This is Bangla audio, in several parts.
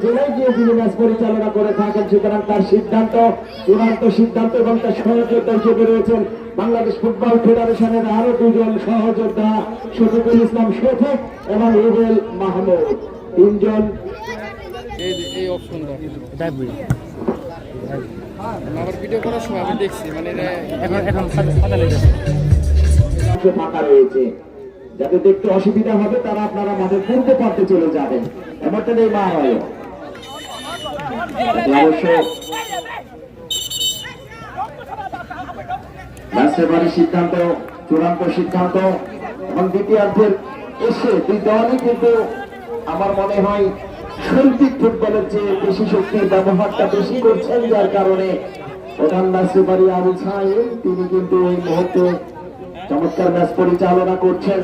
জেলায় গিয়ে যিনি ম্যাচ পরিচালনা করে থাকেন, সুতরাং তার সিদ্ধান্ত চূড়ান্ত সিদ্ধান্ত এবং তার সহযোদ্ধা হিসেবে রয়েছেন বাংলাদেশ ফুটবল ফেডারেশনের আরো দুজন সহযোদ্ধা, শফিকুল ইসলাম শফিক এবং রুবেল মাহমুদ, তিনজন। এই অপশনটা আমার ভিডিও করার সময় আমি দেখছি, মানে ফাঁকা রয়েছে, যাতে দেখতে অসুবিধা হবে তারা আপনারা মাঠের পূর্ব প্রান্তে চলে যাবেন। এমনটা নেই মা হয় অবশ্য সিদ্ধান্ত চূড়ান্ত সিদ্ধান্ত এবং দ্বিতীয়ার্ধের এসে দুই দলই কিন্তু আমার মনে হয় শৈল্পিক ফুটবলের চেয়ে বেশি শক্তির ব্যবহারটা বেশি করছেন, যার কারণে প্রধান নাসিবাড়ি আবু সাইদ তিনি কিন্তু এই মুহূর্তে চমৎকার ম্যাচ পরিচালনা করছেন।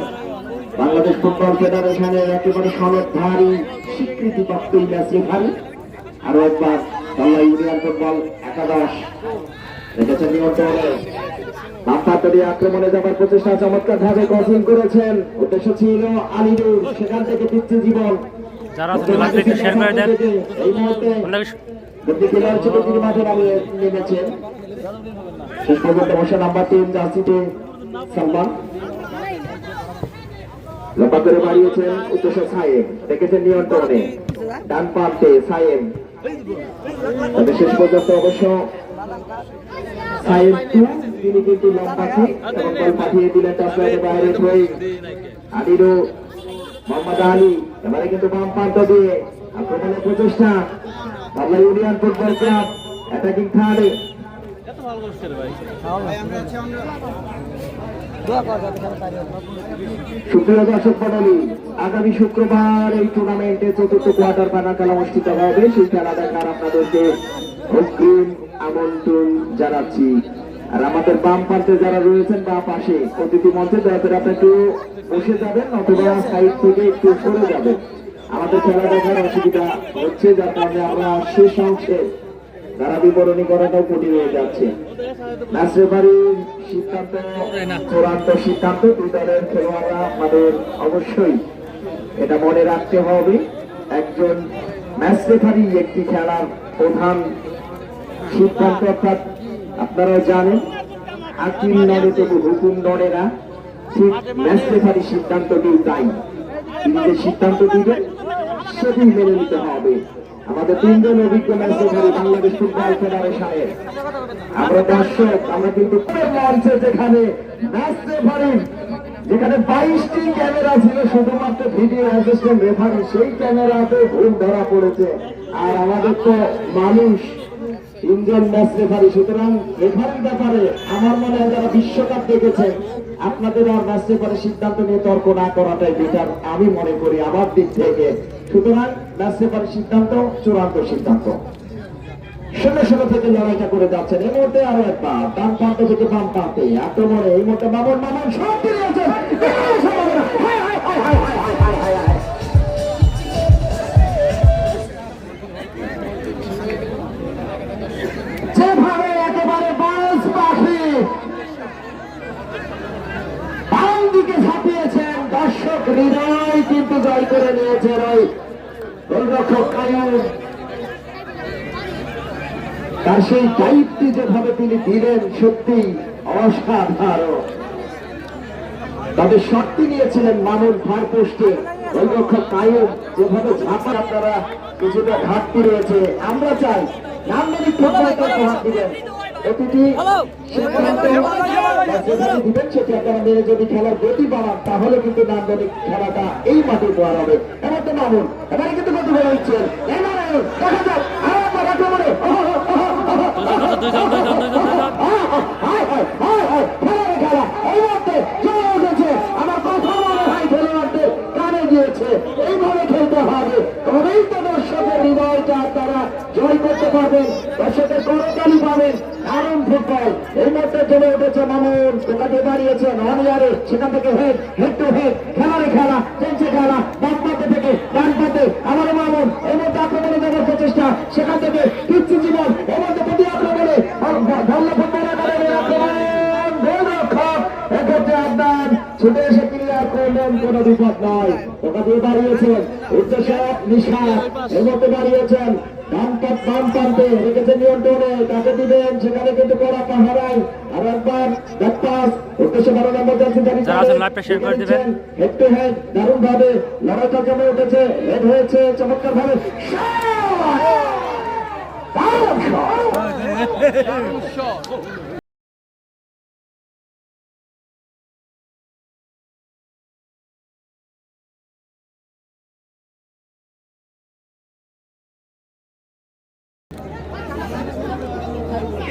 বাংলাদেশ ফুটবল ফেডারেশনের একেবারে সনদধারী স্বীকৃতিপ্রাপ্ত ম্যাচ রেফারি। আরো একবার বাংলা ইউনিয়ন ফুটবল একাদশ দেখেছেন নিয়ন্ত্রণে আক্রমণে যাবার প্রচেষ্টা চমৎকার ভাবে ক্রসিং করেছেন, উদ্দেশ্য ছিল আলিনুর, সেখান থেকে পিচ্ছে জীবন এই মুহূর্তে তিনি মাঠে নামিয়ে নেমেছেন। শেষ পর্যন্ত বসে নাম্বার 3 জার্সিতে সালমান লম্বা করে বাড়িয়েছেন, উদ্দেশ্য সাইম, দেখেছেন নিয়ন্ত্রণে ডান প্রান্তে সাইম, তবে শেষ পর্যন্ত অবশ্য সাইম তিনি কিন্তু লম্বা এবং বল পাঠিয়ে দিলেন টাচলাইনের বাইরে হয়ে আলিরু মোহাম্মদ আলী। এবারে কিন্তু বাম প্রান্ত দিয়ে আক্রমণের প্রচেষ্টা Bangla union football club attacking third. সুপ্রিয় দর্শক মণ্ডলী, আগামী শুক্রবার এই টুর্নামেন্টে চতুর্থ কোয়ার্টার ফাইনাল খেলা অনুষ্ঠিত হবে। সেই খেলা দেখার আপনাদেরকে অগ্রিম আমন্ত্রণ জানাচ্ছি। আর আমাদের বাম প্রান্তে যারা রয়েছেন বা পাশে অতিথি মঞ্চে দয়া করে আপনি একটু বসে যাবেন অথবা সাইড থেকে একটু সরে যাবেন। আমাদের খেলা দেখার অসুবিধা হচ্ছে, যার কারণে আমরা শেষ অংশে তারা বিবরণী করাটাও কঠিন হয়ে যাচ্ছে। ম্যাচ রেফারির সিদ্ধান্ত চূড়ান্ত সিদ্ধান্ত, দুই দলের খেলোয়াড়রা আমাদের অবশ্যই এটা মনে রাখতে হবে। একজন ম্যাচ রেফারি একটি খেলার প্রধান সিদ্ধান্ত, অর্থাৎ আপনারা জানেন আকিল নড়ে তবু হুকুম নড়ে না, ঠিক ম্যাচ রেফারি সিদ্ধান্তটি তাই। তিনি যে সিদ্ধান্ত দিবেন সেটি মেনে নিতে হবে। আমাদের তিনজন অভিজ্ঞ ম্যাচ রেফারি বাংলাদেশ ফুটবল ফেডারেশনের, আমরা দর্শক, আমরা কিন্তু মঞ্চে যেখানে ম্যাচ রেফারি যেখানে 22টি ক্যামেরা ছিল শুধুমাত্র ভিডিও অ্যাসিস্ট্যান্ট রেফারি, সেই ক্যামেরাতে ভুল ধরা পড়েছে। আর আমাদের তো মানুষ তিনজন ম্যাচ রেফারি, সুতরাং রেফারির ব্যাপারে আমার মনে হয় যারা বিশ্বকাপ দেখেছেন আপনাদের আর ম্যাচ রেফারির সিদ্ধান্ত নিয়ে তর্ক না করাটাই বেটার আমি মনে করি আমার দিক থেকে। সুতরাং ম্যাচ রেফারির সিদ্ধান্ত চূড়ান্ত সিদ্ধান্ত। 16 থেকে লড়াইটা করে যাচ্ছেন। এই মুহূর্তে আরো একবার ডান প্রান্ত থেকে বাম প্রান্তে আক্রমণে এই মুহূর্তে মামুন সব দিয়ে আছেন। যেভাবে একেবারে বাস পাখি বাম দিকে ঝাঁপিয়েছেন, দর্শক হৃদয় কিন্তু জয় করে নিয়েছেন ওই গোলরক্ষক কায়ুম। তার সেই দায়িত্ব যেভাবে তিনি দিলেন সত্যি অসাধারণ। তবে শক্তি নিয়েছিলেন মামুন ফার পোস্টে, গোলরক্ষক কায়ুম যেভাবে ঝাঁপা, আপনারা কিছুটা ঘাটতি রয়েছে। আমরা চাই নান্দনিক ফুটবলকে উপহার দিবেন, অতিথি দিবেন সেটি আপনারা মেনে যদি খেলার গতি বাড়ান তাহলে কিন্তু নান্দনিক খেলাটা এই মাঠে উপহার হবে। এবার তো মামুন এবারে কিন্তু গতি বলা হচ্ছে, দেখা যাক আক্রমণে খেলা এই মুহূর্তে চলে এসেছে। আমার কথা মনে হয় খেলোয়াড়দের কানে গিয়েছে, এইভাবে খেলতে হবে, তবেই তো দর্শকের হৃদয়টা তারা জয় করতে পারবেন, দর্শকের করতালি পাবেন। দারুণ ফুটবল এই মুহূর্তে চলে উঠেছে মামুন, দোকানে দাঁড়িয়েছেন অনিয়ারে, সেখান থেকে হেড টু হেড খেলা চলছে, খেলা বাম পাতে থেকে ডান পাতে আমার মামুন এই মুহূর্তে আক্রমণে যাওয়ার প্রচেষ্টা, সেখান থেকে পিচ্ছি জীবন এই মুহূর্তে প্রতি আক্রমণে বাংলা ফুটবল একাডেমির আক্রমণ গোলরক্ষক এক্ষেত্রে আপনার ছুটে এসে ক্লিয়ার করলেন। কোনো বিপদ নয়। ওটা দিয়ে দাঁড়িয়েছেন উদ্দেশ্য নিশাদ, এর মধ্যে দাঁড়িয়েছেন বাম প্রান্তে রেখেছে নিয়ন্ত্রণে, তাকে দিবেন সেখানে কিন্তু কড়া পাহারায়। আর একবার ব্যাকপাস উদ্দেশ্যে 12 নম্বর জার্সি হেড টু হেড দারুণ ভাবে লড়াইটা জমে উঠেছে, হেড হয়েছে চমৎকার ভাবে।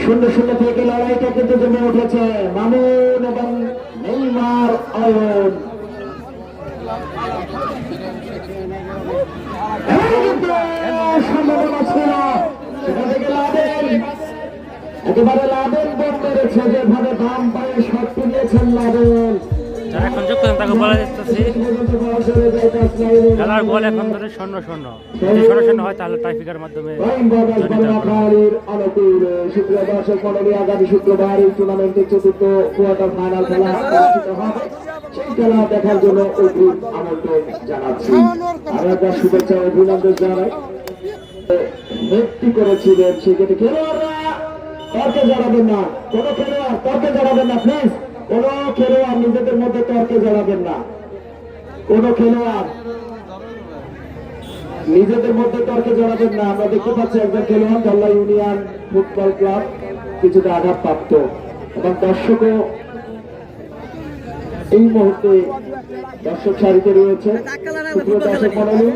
শূন্য শূন্য থেকে লড়াইটা কিন্তু জমে উঠেছে। মামুন এবং নেইমার অয়ন সম্ভাবনা ছিল, সেটা থেকে লাদেন একেবারে লাদেন বোন মেরেছে, যেভাবে বাম পায়ে শট তুলেছেন লাদেন। যারা এখন যুক্ত হন তাকে বলা যাচ্ছে খেলার গোল এখন ধরে 0-0, যদি 0-0 হয় তাহলে টাইফিকার মাধ্যমে আগামী শুক্রবার এই টুর্নামেন্টের চতুর্থ কোয়ার্টার ফাইনাল খেলা অনুষ্ঠিত হবে। সেই খেলা দেখার জন্য অগ্রিম আমন্ত্রণ জানাচ্ছি। আমরা তার শুভেচ্ছা অভিনন্দন জানাই। হেডটি করেছিলেন সেক্ষেত্রে খেলোয়াড়রা তর্কে জড়াবেন না, কোন খেলোয়াড় তর্কে জড়াবেন না প্লিজ। কোন খেলোয়াড় নিজেদের মধ্যে তর্কে জড়াবেন না, কোন খেলোয়াড় নিজেদের মধ্যে তর্কে জড়াবেন না। আমরা দেখতে পাচ্ছি একজন খেলোয়াড় ধল্লা ইউনিয়ন ফুটবল ক্লাব কিছুটা আঘাতপ্রাপ্ত এবং দর্শকও এই মুহূর্তে দর্শক সারিতে রয়েছে। দর্শক মন্ডলী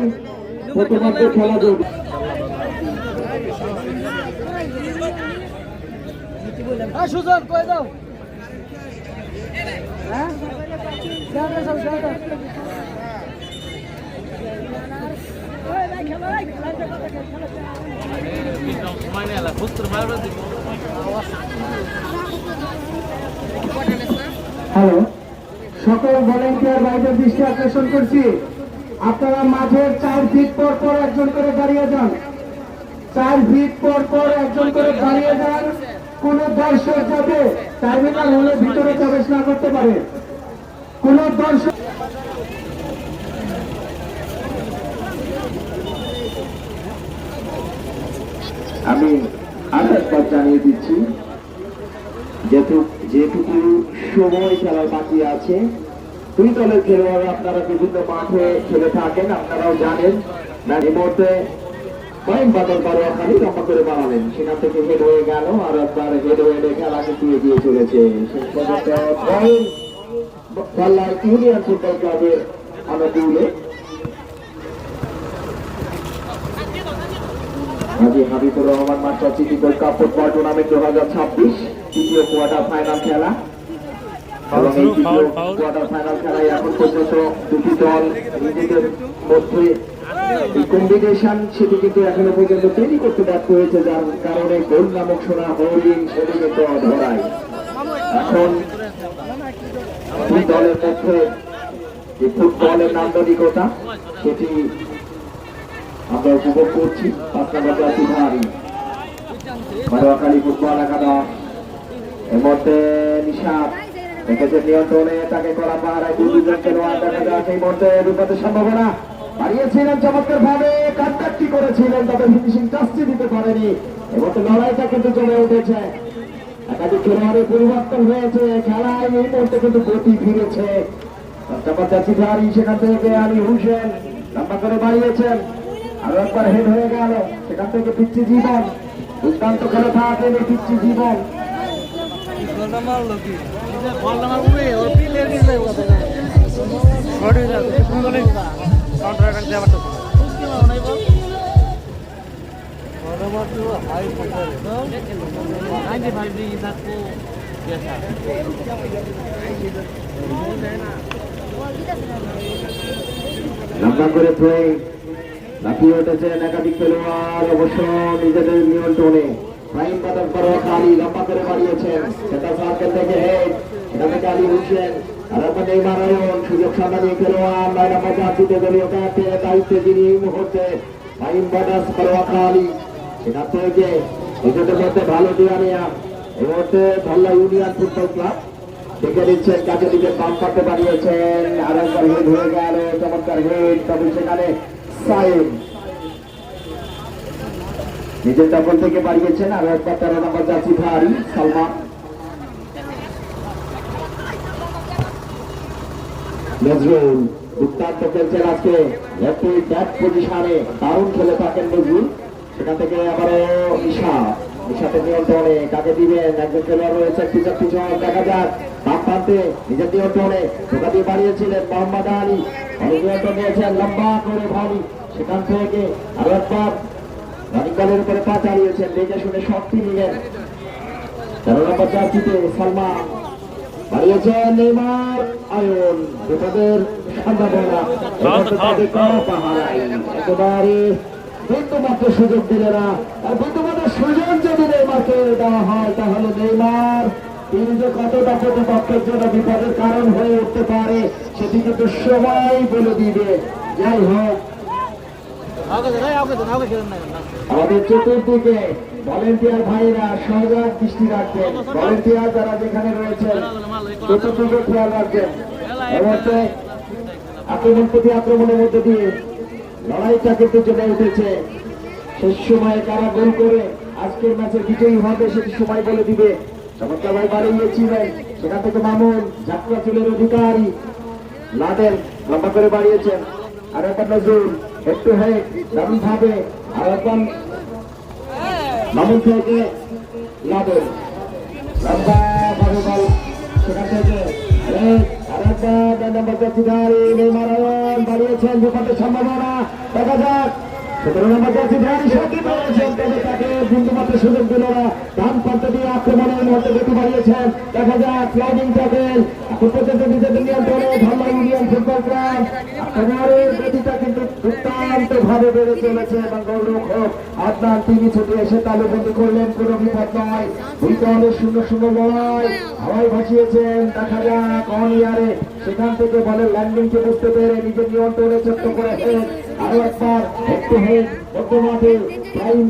প্রথমার্ধে খেলা চলবে। সুজন কই দাও হ্যাঁ হ্যালো, সকল ভলেন্টিয়ার ভাইদের দৃষ্টি আকর্ষণ করছি, আপনারা মাঠের 4 ফিট পর পর একজন করে দাঁড়িয়ে যান। 4 ফিট পর পর একজন করে দাঁড়িয়ে যান। কোন দর্শক যাতে টাইমিনার হলে ভিতরে প্রবেশ না করতে পারে। কোন দর্শক আমি আরো একবার জানিয়ে দিচ্ছি, যেটুকু সময় খেলার বাকি আছে, দুই দলের খেলোয়াড় আপনারা বিভিন্ন মাঠে খেলে থাকেন, আপনারাও জানেন। এই মুহূর্তে বাদল বারোয়াখালী লম্বা করে বাড়ালেন, সেখান থেকে হেড হয়ে গেল, আর একবার হেড হয়ে খেলা কিন্তু এগিয়ে চলেছে। শেষ পর্যন্ত ইউনিয়ন ফুটবল ক্লাবের আনন্দিউলে Haji Habibur Rahman master city gold cup football tournament 2026 তৃতীয় কোয়ার্টার ফাইনাল খেলা। এবং এই তৃতীয় কোয়ার্টার ফাইনাল খেলায় এখন পর্যন্ত দুটি দল নিজেদের মধ্যে কম্বিনেশন সেটি কিন্তু এখনো পর্যন্ত তৈরি করতে ব্যর্থ হয়েছে, যার কারণে গোল নামক সোনা হরিণ সেটি কিন্তু ধরায়। এখন দুই দলের মধ্যে যে ফুটবলের নান্দনিকতা সেটি আমরা উপভোগ করছি। 5 নম্বর জার্সি ধারী বারোয়াখালী ফুটবল একাদশ, এর মধ্যে নিশাদ রেখেছে নিয়ন্ত্রণে, তাকে করা পাহারায় দুজন খেলোয়াড় দেখা যায়। সেই মধ্যে বিপদের সম্ভাবনা বাড়িয়েছিলেন চমৎকার ভাবে, কন্ট্যাক্টই করেছিলেন, তবে ফিনিশিং টাচটি দিতে পারেনি। এবং লড়াইটা কিন্তু জমে উঠেছে, একাধিক খেলোয়াড়ের পরিবর্তন হয়েছে, খেলায় এই মুহূর্তে কিন্তু গতি ফিরেছে। সেখান থেকে আলী হোসেন লম্বা করে বাড়িয়েছেন, আরো একবার হেড হয়ে গেল, সেখান থেকে পিচ্ছি জীবন দুর্দান্ত খেলে থাকেন এই পিচ্ছি জীবন। লম্বা করে লাফিয়ে উঠেছেন একাধিক খেলোয়াড়, অবশ্য নিজেদের নিয়ন্ত্রণে। ফাইন বাদল বারোয়াখালী লম্বা করে বাড়িয়েছেন, সেটা সার্কেল থেকে হেড, সেটা থেকে আলী হোসেন, আর আপনার নেইমার অয়ন সুযোগ সামনে খেলোয়াড় 9 নম্বর জার্সিতে দলীয় ক্যাপ্টেন দায়িত্বে যিনি এই মুহূর্তে ফাইন বাদল বারোয়াখালী, সেখান থেকে নিজেদের মধ্যে ভালো দিয়া নেয়া। এই মুহূর্তে ধল্লা ইউনিয়ন ফুটবল ক্লাব দেখে নিচ্ছেন কাছে দিকে বাম পাতে বাড়িয়েছেন, আর একবার হেড হয়ে গেল, চমৎকার হেড, তবে সেখানে সাইড নিজের দখল থেকে বাড়িয়েছেন, আর একবার 13 নম্বর জার্সি ভারী সালমান নজরুল দুর্দান্ত খেলছেন আজকে, একটি ব্যাট পজিশনে দারুণ খেলে থাকেন নজরুল। সেখান থেকে আবারও নিশাতে নিয়ন্ত্রণে কাকে দিবেন, একজন খেলোয়াড় রয়েছে পিছন পিছন, দেখা যাক বাম প্রান্তে নিজের নিয়ন্ত্রণে ঢোকা দিয়ে বাড়িয়েছিলেন মোহাম্মদ আলী, অনেক নিয়ন্ত্রণ নিয়েছেন লম্বা করে ভারী, সেখান থেকে আরো একবার রানিং বলের উপরে পা চালিয়েছেন, দেখে শুনে শক্তি নিলেন 13 নম্বর জার্সিতে সালমান বাড়িয়েছেন নেইমার আয়ন, তাদের সম্ভাবনা একেবারে বিন্দুমাত্র সুযোগ দিলে না, আর বিন্দুমাত্র সুযোগ যদি নেইমারকে দেওয়া হয় তাহলে নেইমার তিনি যে কতটা প্রতিপক্ষের জন্য বিপদের কারণ হয়ে উঠতে পারে সেটি কিন্তু সবাই বলে দিবে। যাই হোক আমাদের চতুর্দিকে ভলেন্টিয়ার ভাইরা সজাগ দৃষ্টি রাখবেন, ভলেন্টিয়ার যারা যেখানে রয়েছেন চতুর্দিকে খেয়াল রাখবেন। এমনকি আক্রমণ প্রতি আক্রমণের মধ্যে দিয়ে লড়াইটা কিন্তু জমে উঠেছে, শেষ সময়ে কারা গোল করে আজকের ম্যাচের বিজয়ী হবে সেটি সময় বলে দিবে। চমৎকার ভাই বাড়িয়েছিলেন, সেখান থেকে মামুন যাত্রা চুলের অধিকারী লাদেন লম্বা করে বাড়িয়েছেন, আর একবার নজরুল একটু হেড দারুণ ভাবে, আর একবার মামুন থেকে লাদেন লম্বা ভাবে বল, সেখান থেকে আর একবার নম্বর জার্সিধারী নেইমার আয়ন বাড়িয়েছেন, বিপদের সম্ভাবনা, দেখা যাক 17 নম্বর জার্সিধারী সঙ্গে পেয়েছেন, তবে তাকে বিন্দুমাত্র সুযোগ দিল না, ডান প্রান্ত দিয়ে আক্রমণের মধ্যে গতি বাড়িয়েছেন, দেখা যাক স্লাইডিং ট্যাকল, এখন পর্যন্ত নিজেদের নিয়ন্ত্রণে ঢালাই ইউনিয়ন ফুটবল ক্লাব আক্রমণের গতিটা কিন্তু দুর্দান্ত ভাবে বেড়ে চলেছে, এবং গোলরক্ষক আদনান তিনি ছুটে এসে তালুবন্দি করলেন, কোনো বিপদ নয়, দুইটা হলে 0-0 লড়াই হাওয়ায় ভাসিয়েছেন, দেখা যাক অন ইয়ারে সেখান থেকে বলের ল্যান্ডিংকে বুঝতে পেরে নিজের নিয়ন্ত্রণে ছোট্ট করে হেড, আরো একবার একটু হেড মধ্যমাঠে প্রাইম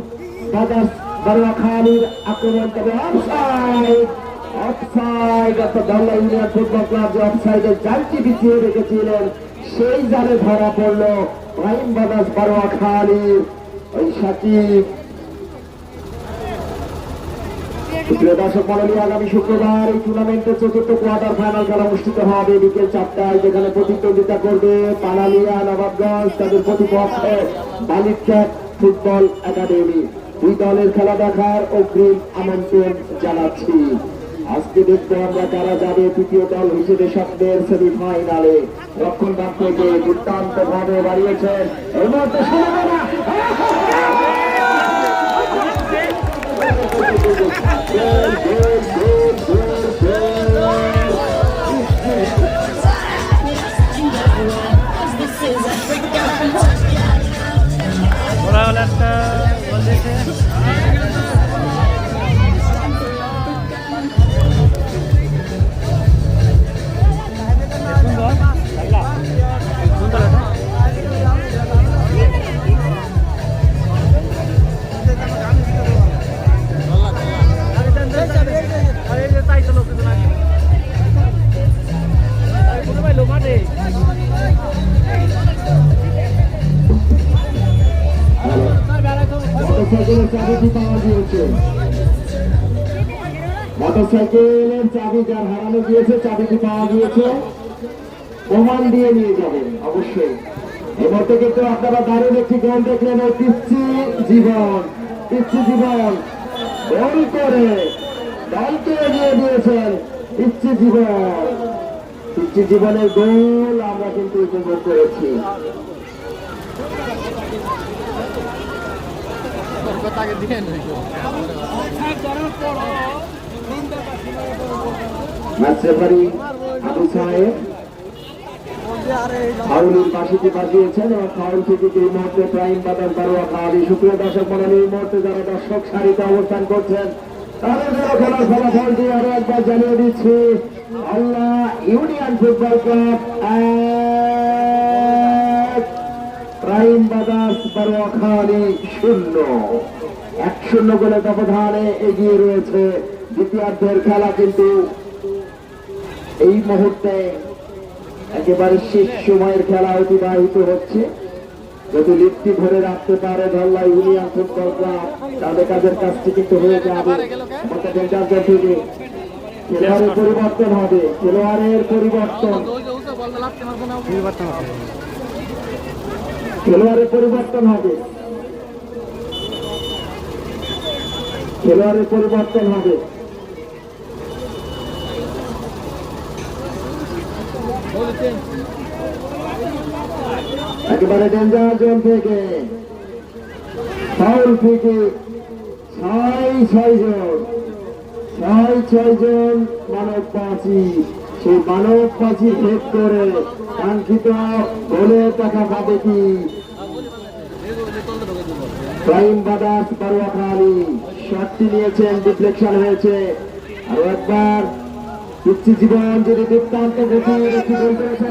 বাজার বারোয়া খালির আক্রমণ, তবে অফসাইড অর্থাৎ বাংলা ইউনিয়ন ফুটবল ক্লাব যে অফসাইডে জালটি বিছিয়ে রেখেছিলেন সেই জালে ধরা পড়লো প্রাইম বাজার বারোয়া খালির ওই সাকিব। প্রিয় দর্শক মণ্ডলী, আগামী শুক্রবার এই টুর্নামেন্টের চতুর্থ কোয়ার্টার ফাইনাল খেলা অনুষ্ঠিত হবে বিকেল 4টায়, যেখানে প্রতিদ্বন্দ্বিতা করবে পানালিয়া নবাবগঞ্জ, তাদের প্রতিপক্ষ বালিকচক ফুটবল একাডেমি। দুই দলের খেলা দেখার অগ্রিম আমন্ত্রণ জানাচ্ছি। আজকে দেখবো আমরা কারা যাবে তৃতীয় দল হিসেবে স্বপ্নের সেমিফাইনালে। রক্ষণ বাক্যকে দুর্দান্ত ভাবে বাড়িয়েছেন, এই মুহূর্তে সম্ভাবনা মোটরসাইকেলের চাবি যার হারানো গিয়েছে চাবিটি পাওয়া গিয়েছে, প্রমাণ দিয়ে নিয়ে যাবেন অবশ্যই। এবার থেকে তো আপনারা দারুণ একটি গোল দেখলেন, ওই পিচ্ছি জীবন গোল করে দলকে এগিয়ে দিয়েছেন পিচ্ছি জীবনের গোল আমরা কিন্তু উপভোগ করেছি। ম্যাচ রেফারি আবু সাহেব ফাউলের বাঁশিটি বাজিয়েছেন, এবং ফাউল থেকে এই মুহূর্তে প্রাইম বাজার বারোয়া খাওয়াবি। সুপ্রিয় দর্শক মণ্ডলী, এই মুহূর্তে যারা দর্শক সারিতে অবস্থান করছেন তাদের জন্য খেলার ফলাফলটি আরো একবার জানিয়ে দিচ্ছি। আল্লাহ ইউনিয়ন ফুটবল ক্লাব 1, প্রাইম বাজার বারোয়া খাওয়াবি 0। 1-0 গোলের ব্যবধানে এগিয়ে রয়েছে। দ্বিতীয়ার্ধের খেলা কিন্তু এই মুহূর্তে একেবারে শেষ সময়ের খেলা অতিবাহিত হচ্ছে। যদি লিফটি ধরে রাখতে পারে ধল্লা ইউনিয়ন ফুটবল ক্লাব, তাদের কাদের কাজটি কিন্তু হয়ে যাবে। আমাদের ডেঞ্জার জোন থেকে খেলোয়াড়ের পরিবর্তন হবে, খেলোয়াড়ের পরিবর্তন, পরিবর্তন হবে। খেলোয়াড়ের পরিবর্তন হবে, খেলোয়াড়ের পরিবর্তন হবে। একেবারে ডেঞ্জার জোন থেকে ফাউল থেকে ছয় জন মানব পাঁচি, সেই মানব পাঁচি ভেদ করে কাঙ্ক্ষিত গোলের টাকা পাবে কি প্রাইম বাদাস বারোয়াখালী। শটটি নিয়েছেন, ডিফ্লেকশন হয়েছে। আরো একবার পিচ্ছি জীবন যদি দুর্দান্ত গতি একটি গোল করেছেন,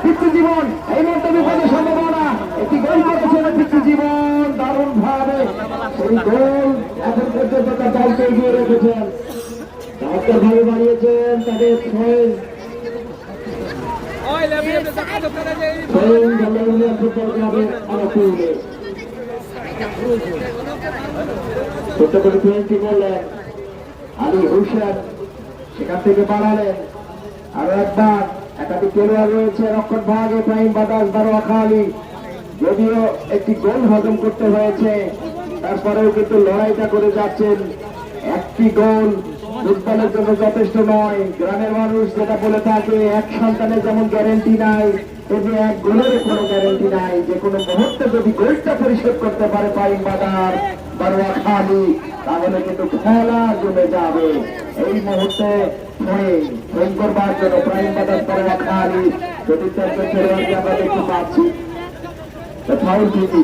পিচ্ছি জীবন এই মুহূর্তে বিপদের সম্ভাবনা, একটি গোল করেছেন পিচ্ছি জীবন দারুণ ভাবে। সেই গোল এখন পর্যন্ত তার দলকে এগিয়ে রেখেছেন, চমৎকার ভাবে বাড়িয়েছেন তাদের ফুটবল ক্লাবের অনুকূলে। ছোট্ট করে 20 করলেন আলী হোসেন, সেখান থেকে বাড়ালেন। আরো একবার একাধিক খেলোয়াড় রয়েছে রক্ষণ ভাগে প্রাইম বাদাস বারোয়াখালী। যদিও একটি গোল হজম করতে হয়েছে, তারপরেও কিন্তু লড়াইটা করে যাচ্ছেন। একটি গোল ফুটবলের জন্য যথেষ্ট নয়। গ্রামের মানুষ যেটা বলে থাকে, এক সন্তানের যেমন গ্যারেন্টি নাই, তেমনি এক গোলের কোনো গ্যারেন্টি নাই। যে কোনো মুহূর্তে যদি গোলটা পরিশোধ করতে পারে প্রাইম বাদাস বারোয়াখালী, তাহলে কিন্তু খেলা জমে যাবে। এই মুহূর্তে ফোন করবার জন্য প্রাইম বাদাস বারোয়াখালী চতুর্থ খেলোয়াড়কে আমরা দেখতে পাচ্ছি। ফাউল থেকে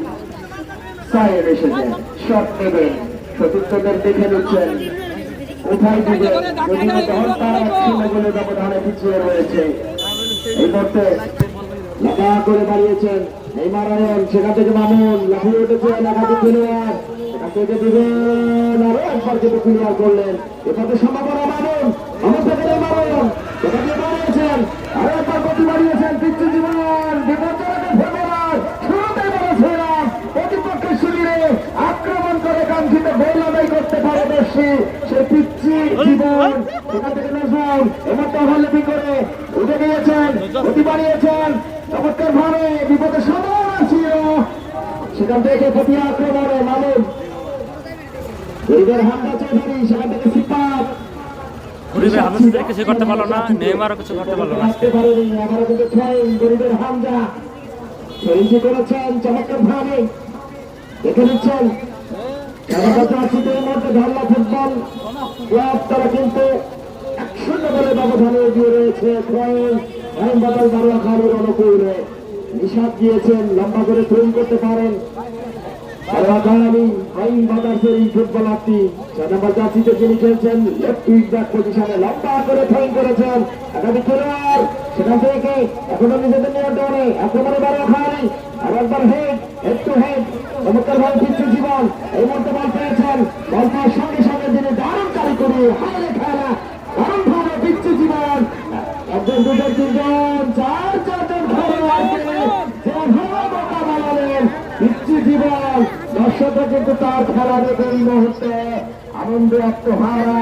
সাইড এসেছেন, শট নেবেন, চতুর্থদের দেখে নিচ্ছেন কোথায় দিবেন। যদিও দল তার একসঙ্গে গোলের ব্যবধানে পিছিয়ে রয়েছে। এই মুহূর্তে লাগা করে বাড়িয়েছেন নেইমারায়ন, সেখান থেকে মামুন লাফিয়ে উঠেছে, এলাকাতে খেলোয়াড় সেখান থেকে দিবেন, আরো একবার কিন্তু ক্লিয়ার করলেন। এটাতে সম্ভাবনা মামুন, মামুন থেকে নেইমারায়ন সেখান থেকে বাড়িয়েছেন, আরো একবার গতি বাড়িয়েছেন পিচ্ছি জীবন, বিপজ্জনকের ফেভার শুরুতেই বলেছিলাম প্রতিপক্ষের শিবিরে আক্রমণ করে কাঙ্ক্ষিত গোল আদায় করতে পারে বেশি সে পিচ্ছি জীবন। সেখান থেকে নজরুল এবার টহলবি করে উঠে গিয়েছেন, গতি বাড়িয়েছেন চমৎকার ভাবে, বিপদের সম্ভাবনা ছিল। সেখান থেকে প্রতি আক্রমণে মামুন, গরিবের হামদা চৌধুরী, সেখান থেকে সিপাত গরিবের হামদা কিছু করতে পারলো না, নেইমারও কিছু করতে পারলো না। আবারও কিন্তু গরিবের হামদা ফেরিঞ্জি করেছেন চমৎকার ভাবে, দেখে নিচ্ছেন ধর্লা ফুটবল ক্লাব, তারা কিন্তু 1-0 বলে ব্যবধানে এগিয়ে রয়েছে প্রাইম বাদাস বারোয়াখালীর অনুকূলে। নিষাদ দিয়েছেন, লম্বা করে থ্রোইং করতে পারেন বারোয়াখালী প্রাইম বাদাসের এই ফুটবলারটি। 4 নম্বর জার্সিতে যিনি খেলছেন লেফট উইং ব্যাক পজিশনে লম্বা করে থ্রোইং করেছেন একাধিক খেলোয়াড়, সেখান থেকে এখনো নিজেদের নিয়ন্ত্রণে আক্রমণে বারোয়াখালী। আর একবার হেড টু হেড চমৎকার ভাবে পিচ্ছি জীবন এই মুহূর্তে বল পেয়েছেন, বল পাওয়ার সঙ্গে সঙ্গে তিনি দারুণ কারি করে হারে খেলা দারুণ ভাবে পিচ্ছি জীবন। একজন, দুজন, তিনজন, চারজন খেলোয়াড়কে বোকা বানালেন পিচ্ছি জীবন। দর্শকরা কিন্তু তার খেলা দেখে এই মুহূর্তে আনন্দে আত্মহারা।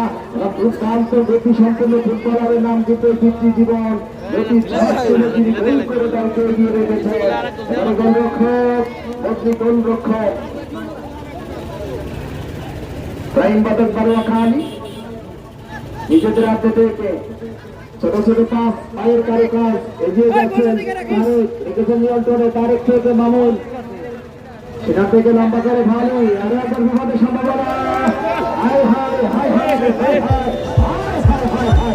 দুর্দান্ত গতি সম্পন্ন ফুটবলারের নাম কিন্তু পিচ্ছি জীবন। তিনি গোল করে দলকে এগিয়ে রেখেছে। গোলরক্ষক গোলরক্ষক প্রাইম বাদাস বারোয়াখালী নিজেদের হাতে থেকে ছোট ছোট পাস, পায়ের কারুকাজ এগিয়ে যাচ্ছেন তারেক, রেখেছেন নিয়ন্ত্রণে তারেক থেকে মামুন, সেখান থেকে লম্বা করে ভালো আরো একবার বিপদের সম্ভাবনা। হায় হায় হায় হায় হায় হায় হায় হায় হায়।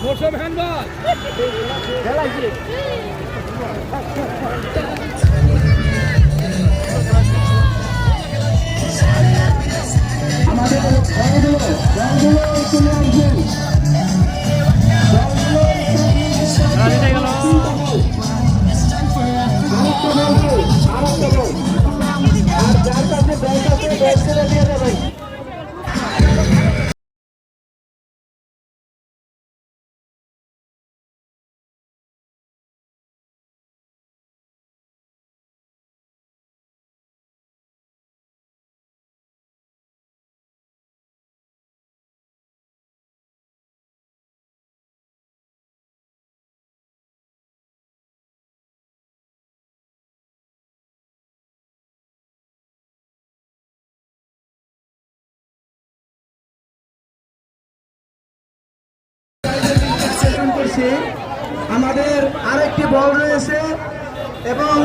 মৌসুম হ্যান্ডবল আমাদের দলগুলো একটু নিয়ে আসবেন। রাজিটা গেল আর যার কাছে ব্যাংক আছে ব্যাংক করে দিয়ে দেবেন। আমাদের আরেকটি বল রয়েছে এবং